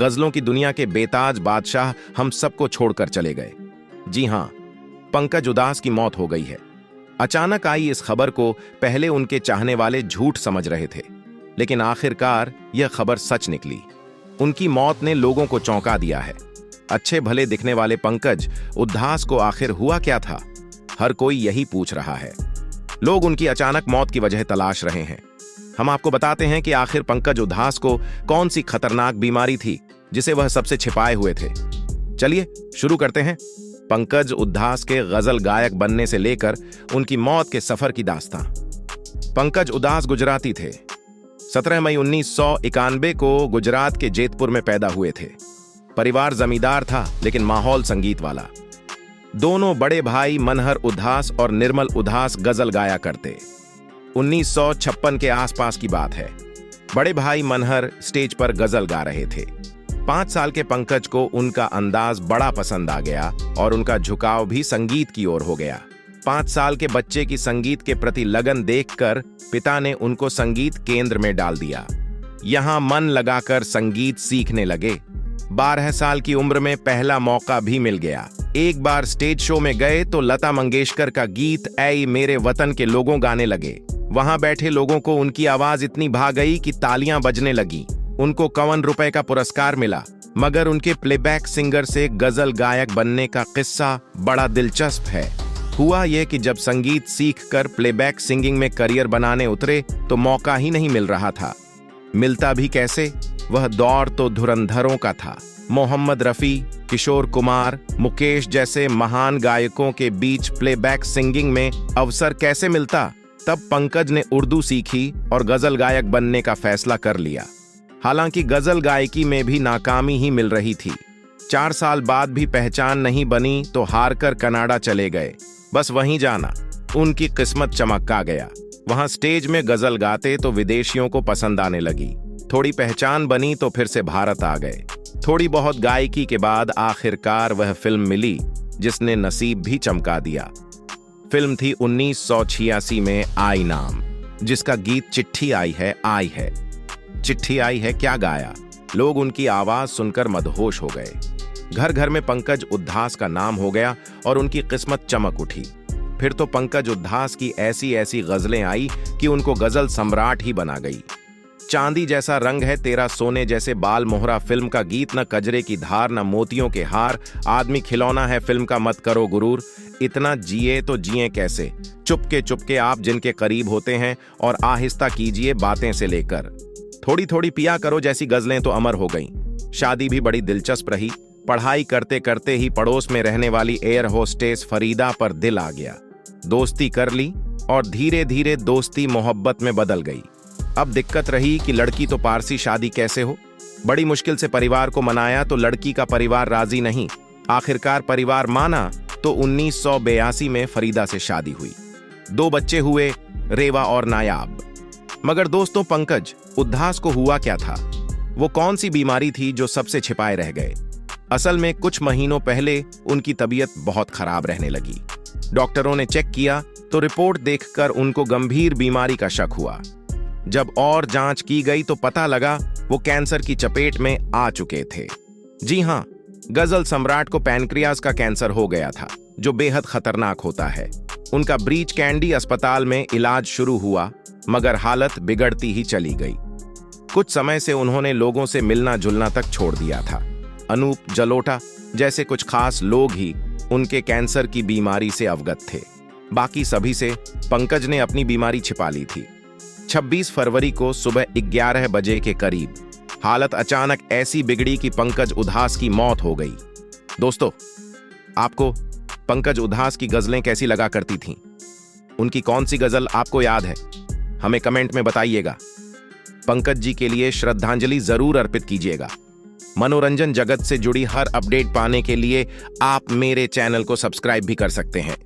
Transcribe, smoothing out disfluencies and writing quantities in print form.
गजलों की दुनिया के बेताज बादशाह हम सबको छोड़कर चले गए। जी हां, पंकज उदास की मौत हो गई है। अचानक आई इस खबर को पहले उनके चाहने वाले झूठ समझ रहे थे, लेकिन आखिरकार यह खबर सच निकली। उनकी मौत ने लोगों को चौंका दिया है। अच्छे भले दिखने वाले पंकज उदास को आखिर हुआ क्या था? हर कोई यही पूछ रहा है। लोग उनकी अचानक मौत की वजह तलाश रहे हैं। हम आपको बताते हैं कि आखिर पंकज उदास को कौन सी खतरनाक बीमारी थी जिसे वह सबसे छिपाए हुए थे। चलिए शुरू करते हैं पंकज उदास के गजल गायक बनने से लेकर उनकी मौत के सफर की दास्तां। पंकज उदास गुजराती थे। 17 मई 1991 को गुजरात के जेतपुर में पैदा हुए थे। परिवार जमींदार था, लेकिन माहौल संगीत वाला। दोनों बड़े भाई मनहर उदास और निर्मल उदास गजल गाया करते। 1956 के आसपास की बात है। बड़े भाई मनहर स्टेज पर गजल गा रहे थे। 5 साल के पंकज को उनका अंदाज बड़ा पसंद आ गया और उनका झुकाव भी संगीत की ओर हो गया। 5 साल के बच्चे की संगीत के प्रति लगन देखकर पिता ने उनको संगीत केंद्र में डाल दिया। यहां मन लगाकर संगीत सीखने लगे। 12 साल की उम्र में पहला मौका भी मिल गया। एक बार स्टेज शो में गए तो लता मंगेशकर का गीत ऐ मेरे वतन के लोगों गाने लगे। वहां बैठे लोगों को उनकी आवाज इतनी भा गई कि तालियां बजने लगी। उनको 51 रुपए का पुरस्कार मिला। मगर उनके प्लेबैक सिंगर से गजल गायक बनने का किस्सा बड़ा दिलचस्प है। हुआ यह कि जब संगीत सीखकर प्लेबैक सिंगिंग में करियर बनाने उतरे तो मौका ही नहीं मिल रहा था। मिलता भी कैसे? वह दौर तो धुरंधरों का था। मोहम्मद रफी, किशोर कुमार, मुकेश जैसे महान गायकों के बीच प्लेबैक सिंगिंग में अवसर कैसे मिलता? तब पंकज ने उर्दू सीखी और गजल गायक बनने का फैसला कर लिया। हालांकि गजल गायकी में भी नाकामी ही मिल रही थी। 4 साल बाद भी पहचान नहीं बनी तो हारकर कनाडा चले गए। बस वहीं जाना उनकी किस्मत चमका गया। वहां स्टेज में गजल गाते तो विदेशियों को पसंद आने लगी। थोड़ी पहचान बनी तो फिर से भारत आ गए। थोड़ी बहुत गायकी के बाद आखिरकार वह फिल्म मिली जिसने नसीब भी चमका दिया। फिल्म थी 1986 में आई नाम, जिसका गीत चिट्ठी आई है आई है। चिट्ठी आई है क्या गाया! लोग उनकी आवाज सुनकर मदहोश हो गए। घर घर में पंकज उदास का नाम हो गया और उनकी किस्मत चमक उठी। फिर तो पंकज उदास की ऐसी ऐसी गजलें आई कि उनको गजल सम्राट ही बना गई। चांदी जैसा रंग है तेरा सोने जैसे बाल मोहरा फिल्म का गीत, न कजरे की धार न मोतियों के हार, आदमी खिलौना है फिल्म का मत करो गुरूर, इतना जिए तो जिए कैसे, चुपके आप जिनके करीब होते हैं और आहिस्ता कीजिए बातें से लेकर, थोड़ी थोड़ी पिया करो जैसी गजलें तो अमर हो गईं। शादी भी बड़ी दिलचस्प रही। पढ़ाई करते करते ही पड़ोस में रहने वाली एयर होस्टेस फरीदा पर दिल आ गया। दोस्ती कर ली और धीरे धीरे दोस्ती मोहब्बत में बदल गई। अब दिक्कत रही कि लड़की तो पारसी, शादी कैसे हो। बड़ी मुश्किल से परिवार को मनाया तो लड़की का परिवार राजी नहीं। आखिरकार परिवार माना तो 1982 में फरीदा से शादी हुई। 2 बच्चे हुए, रेवा और नायाब। मगर दोस्तों, पंकज उदास को हुआ क्या था? वो कौन सी बीमारी थी जो सबसे छिपाए रह गए? असल में कुछ महीनों पहले उनकी तबीयत बहुत खराब रहने लगी। डॉक्टरों ने चेक किया तो रिपोर्ट देखकर उनको गंभीर बीमारी का शक हुआ। जब और जांच की गई तो पता लगा वो कैंसर की चपेट में आ चुके थे। जी हां, गजल सम्राट को पैनक्रियाज का कैंसर हो गया था, जो बेहद खतरनाक होता है। उनका ब्रीच कैंडी अस्पताल में इलाज शुरू हुआ, मगर हालत बिगड़ती ही चली गई। कुछ समय से उन्होंने लोगों से मिलना जुलना तक छोड़ दिया था। अनूप जलोटा जैसे कुछ खास लोग ही उनके कैंसर की बीमारी से अवगत थे। बाकी सभी से पंकज ने अपनी बीमारी छिपा ली थी। 26 फरवरी को सुबह 11 बजे के करीब हालत अचानक ऐसी बिगड़ी कि पंकज उदास की मौत हो गई। दोस्तों, आपको पंकज उदास की गजलें कैसी लगा करती थीं? उनकी कौन सी गजल आपको याद है? हमें कमेंट में बताइएगा। पंकज जी के लिए श्रद्धांजलि जरूर अर्पित कीजिएगा। मनोरंजन जगत से जुड़ी हर अपडेट पाने के लिए आप मेरे चैनल को सब्सक्राइब भी कर सकते हैं।